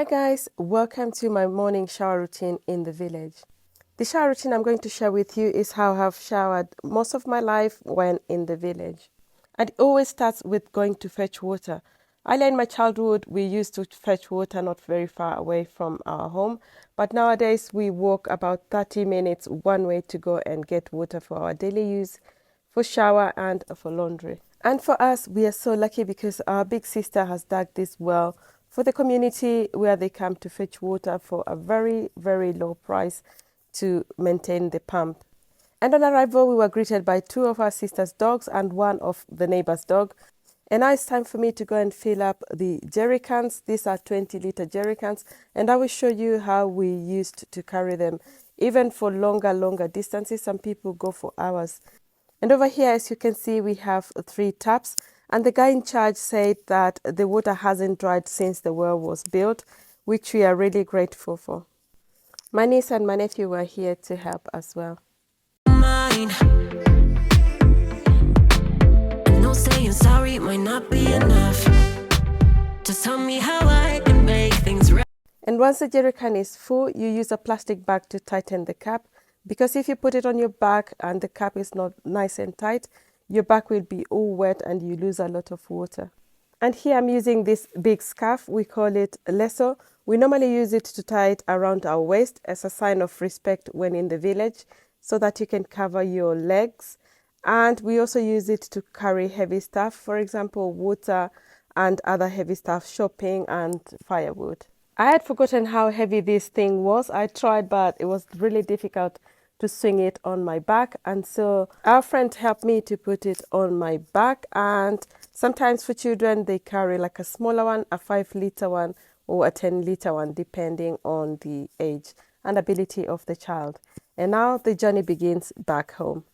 Hi guys, welcome to my morning shower routine in the village. The shower routine I'm going to share with you is how I've showered most of my life when in the village. And it always starts with going to fetch water. Earlier in my childhood, we used to fetch water not very far away from our home, but nowadays we walk about 30 minutes one way to go and get water for our daily use, for shower and for laundry. And for us, we are so lucky because our big sister has dug this well for the community where they come to fetch water for a very, very low price to maintain the pump. And on arrival, we were greeted by two of our sister's dogs and one of the neighbor's dog. And now it's time for me to go and fill up the jerry cans. These are 20-liter jerry cans, and I will show you how we used to carry them. Even for longer distances, some people go for hours. And over here, as you can see, we have 3 taps. And the guy in charge said that the water hasn't dried since the well was built, which we are really grateful for. My niece and my nephew were here to help as well. No saying sorry might not be enough. Just tell me how I can make things right. And once the jerry can is full, you use a plastic bag to tighten the cap, because if you put it on your back and the cap is not nice and tight, your back will be all wet and you lose a lot of water. And here I'm using this big scarf. We call it lesso. We normally use it to tie it around our waist as a sign of respect when in the village, so that you can cover your legs. And we also use it to carry heavy stuff, for example, water and other heavy stuff, shopping and firewood. I had forgotten how heavy this thing was. I tried, but it was really difficult to swing it on my back, and so our friend helped me to put it on my back. And sometimes for children they carry like a smaller one, a 5-liter one or a 10-liter one, depending on the age and ability of the child. And now the journey begins back home.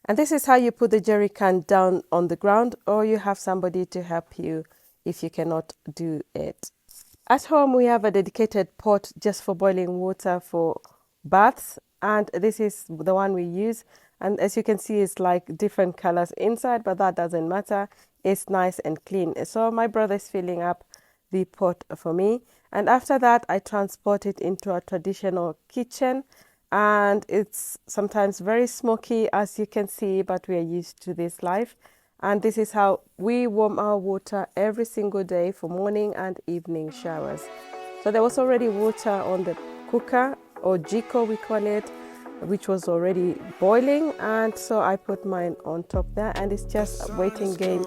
And this is how you put the jerry can down on the ground, or you have somebody to help you if you cannot do it. At home, we have a dedicated pot just for boiling water for baths, and this is the one we use. And as you can see, it's like different colors inside, but that doesn't matter. It's nice and clean. So my brother is filling up the pot for me. And after that, I transport it into a traditional kitchen. And it's sometimes very smoky, as you can see, but we are used to this life. And this is how we warm our water every single day for morning and evening showers. So there was already water on the cooker, or jiko we call it, which was already boiling. And so I put mine on top there, and it's just a waiting game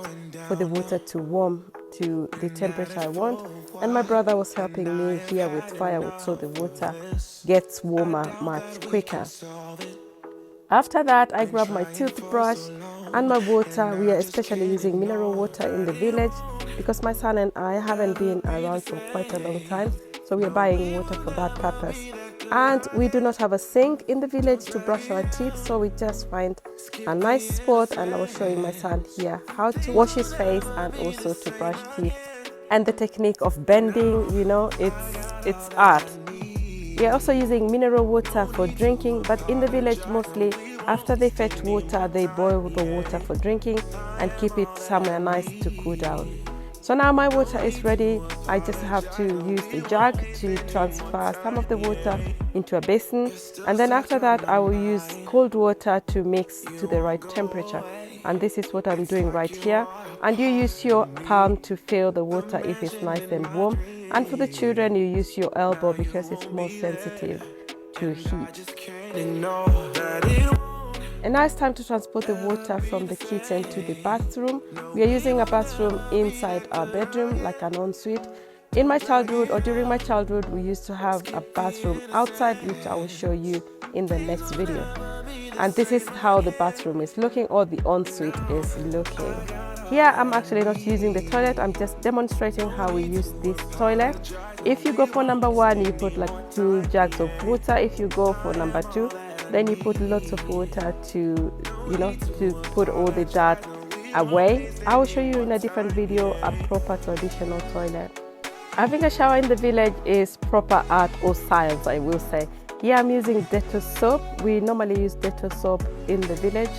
for the water to warm to the temperature I want. And my brother was helping me here with firewood, so the water gets warmer much quicker. After that, I grab my toothbrush and my water. We are especially using mineral water in the village because my son and I haven't been around for quite a long time, so we are buying water for that purpose. And we do not have a sink in the village to brush our teeth, so we just find a nice spot, and I was showing my son here how to wash his face and also to brush teeth. And the technique of bending, you know, it's art. We are also using mineral water for drinking, but in the village mostly after they fetch water, they boil the water for drinking and keep it somewhere nice to cool down. So now my water is ready. I just have to use the jug to transfer some of the water into a basin, and then after that I will use cold water to mix to the right temperature. And this is what I'm doing right here. And you use your palm to feel the water if it's nice and warm. And for the children, you use your elbow because it's more sensitive to heat. And now it's time to transport the water from the kitchen to the bathroom. We are using a bathroom inside our bedroom, like an ensuite. In my childhood, or during my childhood, we used to have a bathroom outside, which I will show you in the next video. And this is how the bathroom is looking, or the ensuite is looking. Here I'm actually not using the toilet, I'm just demonstrating how we use this toilet. If you go for number 1, you put like 2 jugs of water. If you go for number 2, then you put lots of water to put all the dirt away. I will show you in a different video a proper traditional toilet. Having a shower in the village is proper art or science, I will say. Here I'm using Dettol soap. We normally use Dettol soap in the village.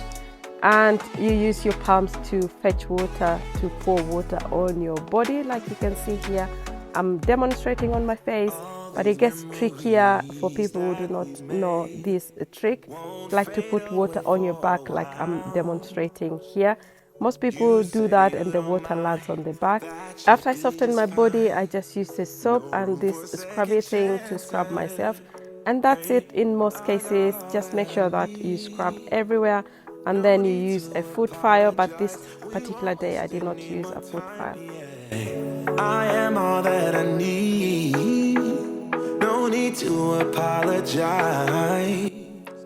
and you use your palms to fetch water, to pour water on your body. Like you can see here, I'm demonstrating on my face, but it gets trickier for people who do not know this trick. Like to put water on your back like I'm demonstrating here. Most people do that and the water lands on the back. After I soften my body, I just use this soap and this scrubby thing to scrub myself. And that's it in most cases. Just make sure that you scrub everywhere and then you use a foot file. But this particular day, I did not use a foot file. I am all that I need. No need to apologize.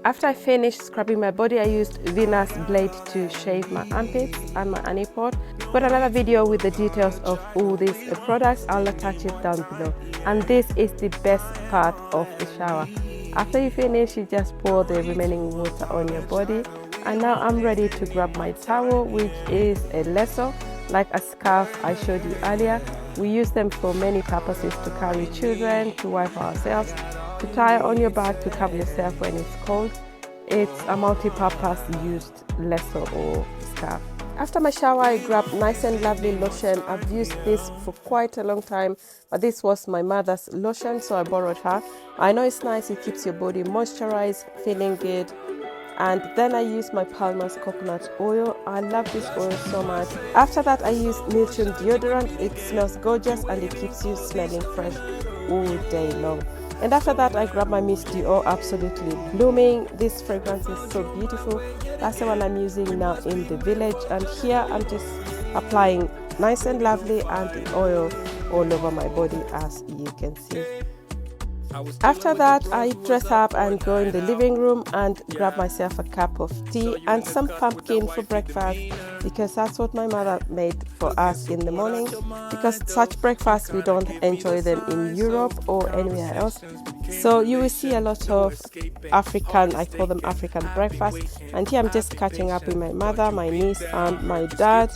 After I finished scrubbing my body, I used Venus blade to shave my armpits and my honey pot. Got another video with the details of all these products. I'll attach it down below. And this is the best part of the shower. After you finish, you just pour the remaining water on your body. And now I'm ready to grab my towel, which is a lasso, like a scarf I showed you earlier. We use them for many purposes: to carry children, to wipe ourselves, to tie on your back to cover yourself when it's cold. It's a multi-purpose used lasso or scarf. After my shower, I grabbed Nice and Lovely lotion. I've used this for quite a long time, but this was my mother's lotion, so I borrowed her. I know it's nice, it keeps your body moisturized, feeling good. And then I use my Palmer's coconut oil. I love this oil so much. After that, I use Milton deodorant. It smells gorgeous and it keeps you smelling fresh all day long. And after that, I grab my Miss Dior Absolutely Blooming. This fragrance is so beautiful. That's the one I'm using now in the village. And here I'm just applying Nice and Lovely and the oil all over my body, as you can see. After that, I dress up and go in the living room and grab myself a cup of tea and some pumpkin for breakfast, because that's what my mother made for us in the morning, because such breakfasts we don't enjoy them in Europe or anywhere else. So you will see a lot of African, I call them African breakfast, and here I'm just catching up with my mother, my niece and my dad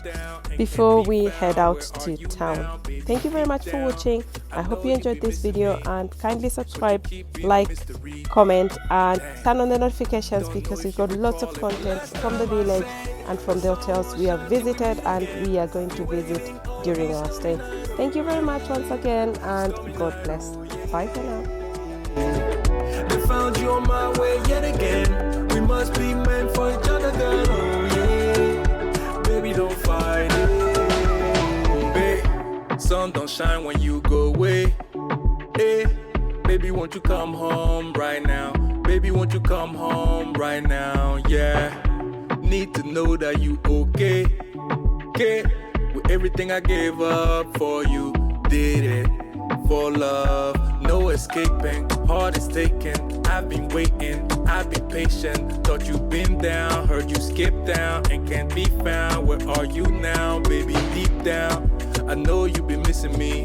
before we head out to town. Thank you very much for watching. I hope you enjoyed this video, and kindly subscribe, like, comment and turn on the notifications, because we've got lots of content from the village and from the hotels we have visited and we are going to visit during our stay. Thank you very much once again, and God bless. Bye for now. I found you on my way yet again. We must be meant for each other, girl. Oh yeah, baby, don't fight it. Babe, sun don't shine when you go away. Hey, baby, won't you come home right now? Baby, won't you come home right now? Yeah, need to know that you okay. Okay, with everything I gave up for you, did it for love. No escaping, heart is taken. I've been waiting, I've been patient. Thought you've been down, heard you skip down and can't be found. Where are you now, baby, deep down? I know you've been missing me.